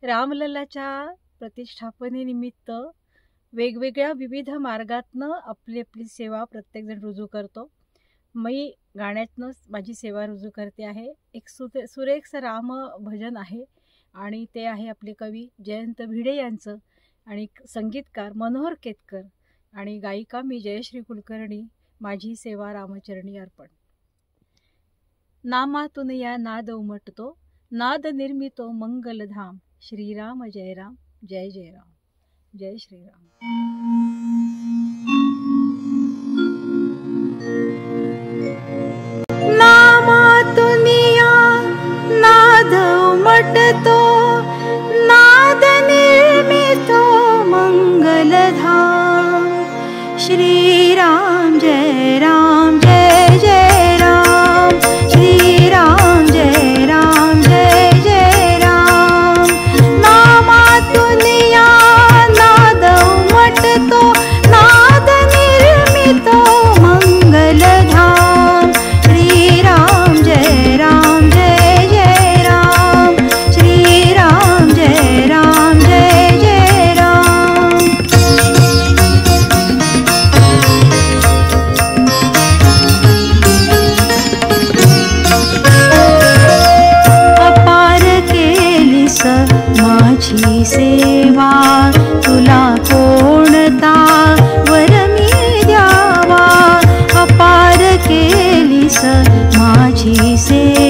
रामलल्लाच्या प्रतिष्ठापनेनिमित्त वेगवेगळ्या विविध मार्गातनं आपली आपली सेवा प्रत्येकजण रुजू करतो. मी गाण्यातनंच माझी सेवा रुजू करते आहे. एक सुरेखसं राम भजन आहे आणि ते आहे आपले कवी जयंत भिडे यांचं आणि संगीतकार मनोहर केतकर आणि गायिका मी जयश्री कुलकर्णी. माझी सेवा रामचरणी अर्पण. नामातून या नाद उमटतो, नाद निर्मितो मंगलधाम. श्रीराम जय राम, जय जय राम, जय श्रीराम. नामातून या नाद उमटतो, नाद निर्मितो मंगलधाम. श्रीराम जय राम, जय जय राम. श्रीराम जय राम, जय जय राम. नामातून या नाद उमटतो, नाद निर्मितो मंगलधाम. श्रीराम जय राम, जय जय राम. श्रीराम जय राम, जय जय राम. अपार केलीस माझी सेवा, तुला कोणता वर मी द्यावा. अपार केलीस माझी सेवा,